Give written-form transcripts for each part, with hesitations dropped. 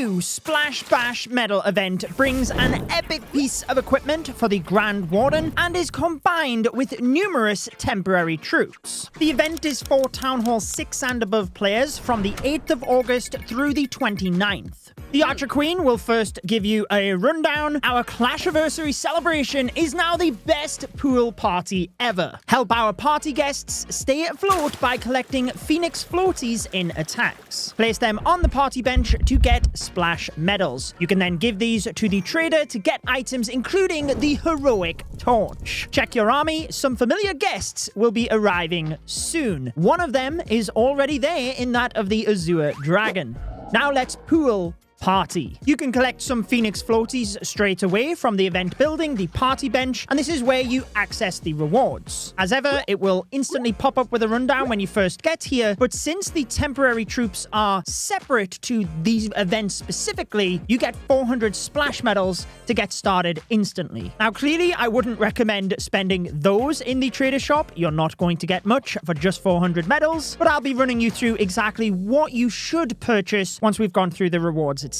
new Splash Bash medal event brings an epic piece of equipment for the Grand Warden and is combined with numerous temporary troops. The event is for Town Hall 6 and above players from the 8th of August through the 29th. The Archer Queen will first give you a rundown. Our Clashiversary celebration is now the best pool party ever. Help our party guests stay afloat by collecting Phoenix floaties in attacks. Place them on the party bench to get splash medals. You can then give these to the trader to get items including the heroic torch. Check your army. Some familiar guests will be arriving soon. One of them is already there in that of the Azure Dragon. Now let's pool party. You can collect some Phoenix floaties straight away from the event building, the party bench, and this is where you access the rewards. As ever, it will instantly pop up with a rundown when you first get here, but since the temporary troops are separate to these events specifically, you get 400 splash medals to get started instantly. Now, clearly, I wouldn't recommend spending those in the trader shop. You're not going to get much for just 400 medals, but I'll be running you through exactly what you should purchase once we've gone through the rewards itself.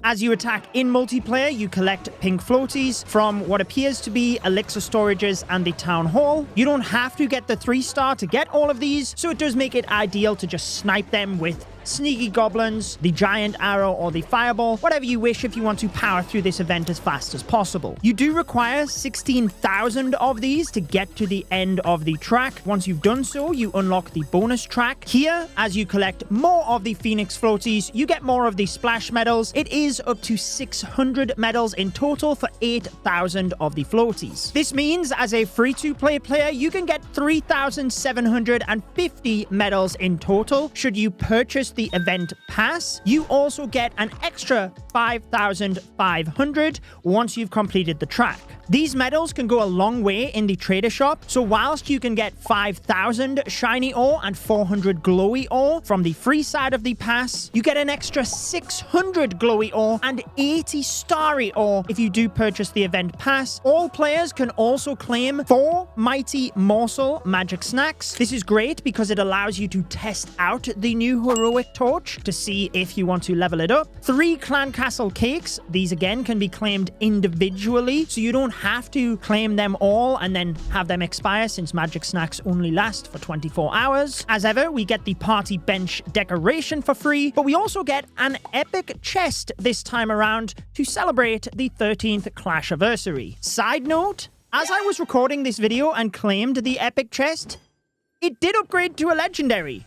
As you attack in multiplayer, you collect pink floaties from what appears to be elixir storages and the town hall. You don't have to get the 3-star to get all of these, so it does make it ideal to just snipe them with sneaky goblins, the giant arrow, or the fireball, whatever you wish if you want to power through this event as fast as possible. You do require 16,000 of these to get to the end of the track. Once you've done so, you unlock the bonus track. Here, as you collect more of the Phoenix floaties, you get more of the splash medals. It is up to 600 medals in total for 8,000 of the floaties. This means as a free-to-play player, you can get 3,750 medals in total. Should you purchase the event pass, you also get an extra 5,500 once you've completed the track. These medals can go a long way in the trader shop, so whilst you can get 5,000 shiny ore and 400 glowy ore from the free side of the pass, you get an extra 600 glowy ore and 80 starry ore if you do purchase the event pass. All players can also claim 4 mighty morsel magic snacks. This is great because it allows you to test out the new heroic torch to see if you want to level it up. 3 clan castle cakes. These again can be claimed individually, so you don't have to claim them all and then have them expire since magic snacks only last for 24 hours. As ever, we get the party bench decoration for free, but we also get an epic chest this time around to celebrate the 13th Clashiversary. Side note, as I was recording this video and claimed the epic chest, it did upgrade to a legendary.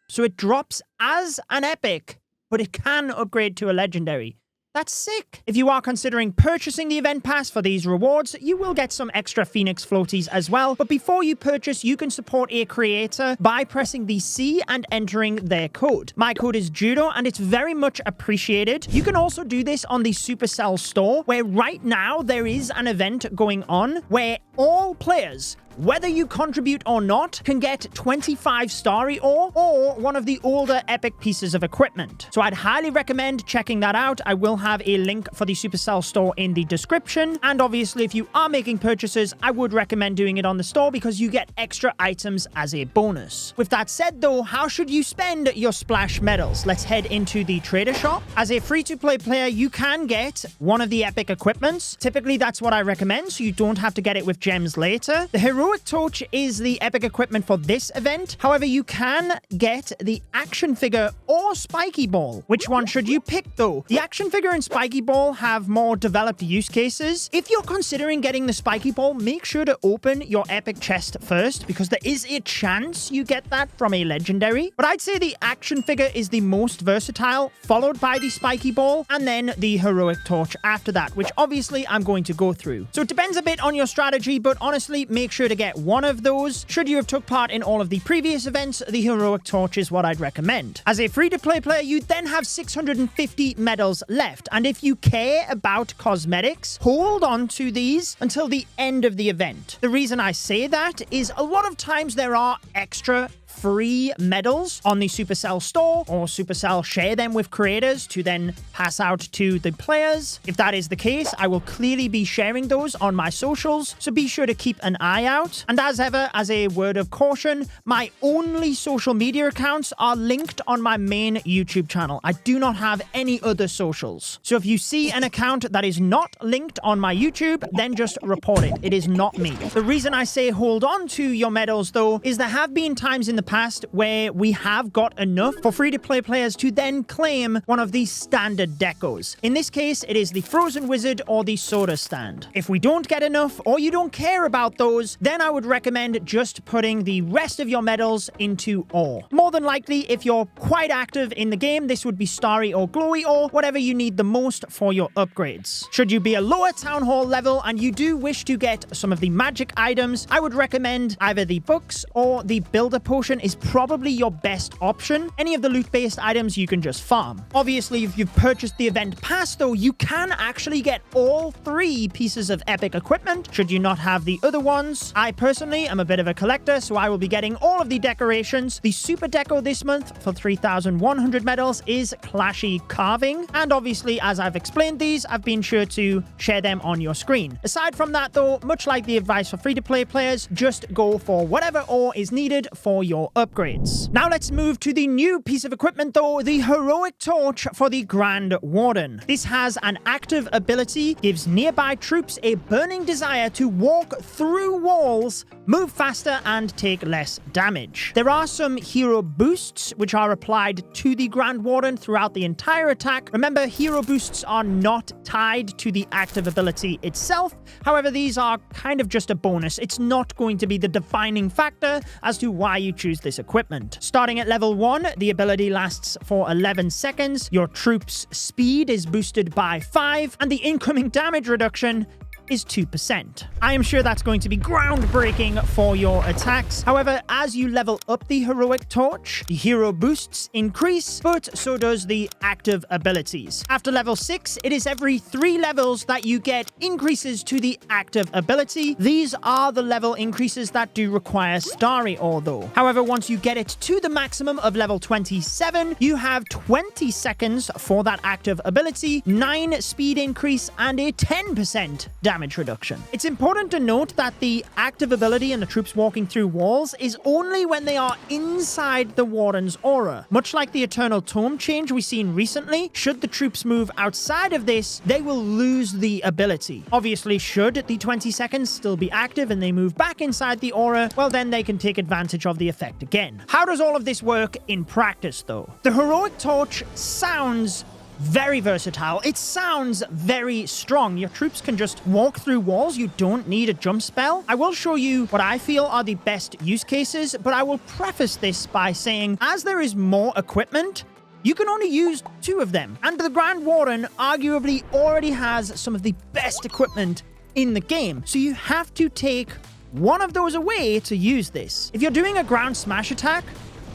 So it drops as an epic, but it can upgrade to a legendary. That's sick. If you are considering purchasing the event pass for these rewards, you will get some extra Phoenix floaties as well. But before you purchase, you can support a creator by pressing the C and entering their code. My code is Judo, and it's very much appreciated. You can also do this on the Supercell store, where right now there is an event going on where all players, whether you contribute or not, can get 25 starry ore or one of the older epic pieces of equipment. So I'd highly recommend checking that out. I will have a link for the Supercell store in the description. And obviously, if you are making purchases, I would recommend doing it on the store because you get extra items as a bonus. With that said though, how should you spend your splash medals? Let's head into the trader shop. As a free-to-play player, you can get one of the epic equipments. Typically, that's what I recommend, so you don't have to get it with gems later. The heroic torch is the epic equipment for this event. However, you can get the action figure or spiky ball. Which one should you pick though? The action figure and spiky ball have more developed use cases. If you're considering getting the spiky ball, make sure to open your epic chest first because there is a chance you get that from a legendary. But I'd say the action figure is the most versatile, followed by the spiky ball and then the heroic torch after that, which obviously I'm going to go through. So it depends a bit on your strategy, but honestly, make sure to get one of those. Should you have took part in all of the previous events, the heroic torch is what I'd recommend. As a free-to-play player, you then have 650 medals left, and if you care about cosmetics, hold on to these until the end of the event. The reason I say that is a lot of times there are extra free medals on the Supercell store, or Supercell share them with creators to then pass out to the players. If that is the case, I will clearly be sharing those on my socials, so be sure to keep an eye out. And as ever, as a word of caution, my only social media accounts are linked on my main YouTube channel. I do not have any other socials. So if you see an account that is not linked on my YouTube, then just report it. It is not me. The reason I say hold on to your medals, though, is there have been times in the past where we have got enough for free-to-play players to then claim one of these standard decos. In this case, it is the Frozen Wizard or the Soda Stand. If we don't get enough, or you don't care about those, then I would recommend just putting the rest of your medals into ore. More than likely, if you're quite active in the game, this would be Starry or Glowy ore, whatever you need the most for your upgrades. Should you be a lower Town Hall level and you do wish to get some of the magic items, I would recommend either the books or the Builder Potion is probably your best option. Any of the loot-based items you can just farm. Obviously, if you've purchased the event pass, though, you can actually get all 3 pieces of epic equipment, should you not have the other ones. I personally am a bit of a collector, so I will be getting all of the decorations. The Super Deco this month for 3,100 medals is Clashy Carving, and obviously, as I've explained these, I've been sure to share them on your screen. Aside from that, though, much like the advice for free-to-play players, just go for whatever ore is needed for your upgrades. Now let's move to the new piece of equipment, though, the Heroic Torch for the Grand Warden. This has an active ability, gives nearby troops a burning desire to walk through walls, move faster, and take less damage. There are some hero boosts which are applied to the Grand Warden throughout the entire attack. Remember, hero boosts are not tied to the active ability itself. However, these are kind of just a bonus. It's not going to be the defining factor as to why you choose this equipment. Starting at level 1, the ability lasts for 11 seconds. Your troops' speed is boosted by 5, and the incoming damage reduction is 2%. I am sure that's going to be groundbreaking for your attacks. However, as you level up the Heroic Torch, the hero boosts increase, but so does the active abilities. After level 6, it is every 3 levels that you get increases to the active ability. These are the level increases that do require Starry ore, though. However, once you get it to the maximum of level 27, you have 20 seconds for that active ability, 9 speed increase, and a 10% damage reduction. It's important to note that the active ability and the troops walking through walls is only when they are inside the Warden's aura. Much like the Eternal Tome change we've seen recently, should the troops move outside of this, they will lose the ability. Obviously, should the 20 seconds still be active and they move back inside the aura, well then they can take advantage of the effect again. How does all of this work in practice, though? The Heroic Torch sounds very versatile. It sounds very strong. Your troops can just walk through walls. You don't need a jump spell. I will show you what I feel are the best use cases, but I will preface this by saying, as there is more equipment, you can only use 2 of them. And the Grand Warden arguably already has some of the best equipment in the game. So you have to take one of those away to use this. If you're doing a ground smash attack,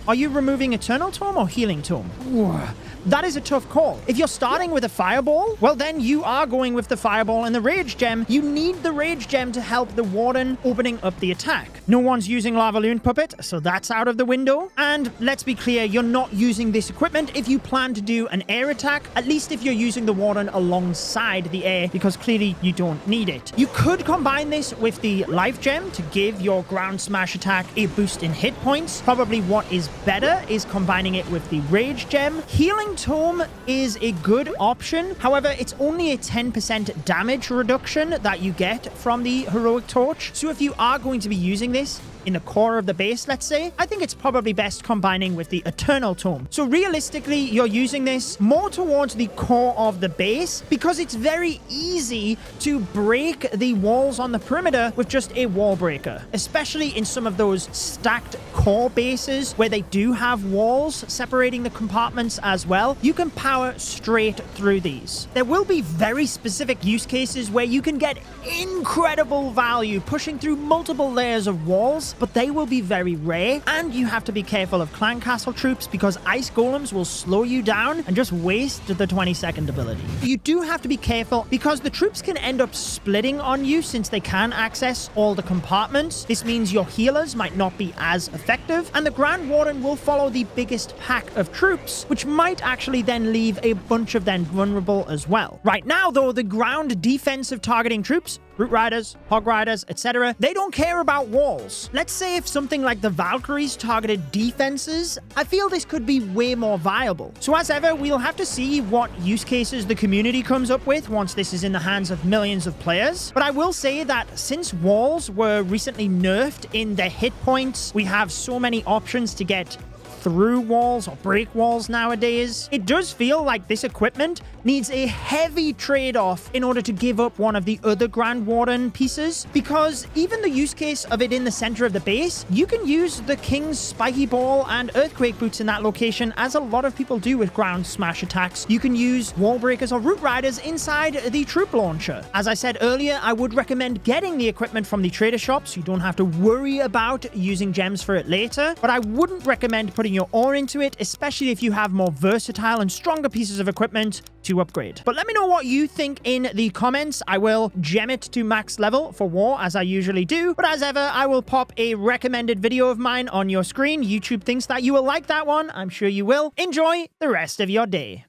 are you removing Eternal Tome or Healing Tome? Ooh, that is a tough call. If you're starting with a Fireball, well then you are going with the Fireball and the Rage Gem. You need the Rage Gem to help the Warden opening up the attack. No one's using Lavaloon Puppet, so that's out of the window. And let's be clear, you're not using this equipment if you plan to do an air attack, at least if you're using the Warden alongside the air, because clearly you don't need it. You could combine this with the Life Gem to give your ground smash attack a boost in hit points. Probably what is better is combining it with the Rage Gem. Healing Tome is a good option. However, it's only a 10% damage reduction that you get from the Heroic Torch. So if you are going to be using this in the core of the base, let's say, I think it's probably best combining with the Eternal Tome. So realistically, you're using this more towards the core of the base because it's very easy to break the walls on the perimeter with just a wall breaker, especially in some of those stacked core bases where they do have walls separating the compartments as well. You can power straight through these. There will be very specific use cases where you can get incredible value pushing through multiple layers of walls. golems, but they will be very rare, and you have to be careful of clan castle troops because ice golems will slow you down and just waste the 20-second ability. You do have to be careful because the troops can end up splitting on you since they can access all the compartments. This means your healers might not be as effective, and the Grand Warden will follow the biggest pack of troops, which might actually then leave a bunch of them vulnerable as well. Right now, though, the ground defensive targeting troops, Root Riders, Hog Riders, etc., they don't care about walls. Let's say if something like the Valkyries targeted defenses, I feel this could be way more viable. So as ever, we'll have to see what use cases the community comes up with once this is in the hands of millions of players. But I will say that since walls were recently nerfed in their hit points, we have so many options to get through walls or break walls nowadays. It does feel like this equipment needs a heavy trade-off in order to give up one of the other Grand Warden pieces, because even the use case of it in the center of the base, you can use the King's Spiky Ball and Earthquake Boots in that location, as a lot of people do with ground smash attacks. You can use Wall Breakers or Root Riders inside the troop launcher. As I said earlier, I would recommend getting the equipment from the trader shop so you don't have to worry about using gems for it later, but I wouldn't recommend putting your ore into it, especially if you have more versatile and stronger pieces of equipment to upgrade. But let me know what you think in the comments. I will gem it to max level for war as I usually do, but as ever, I will pop a recommended video of mine on your screen. YouTube thinks that you will like that one. I'm sure you will. Enjoy the rest of your day.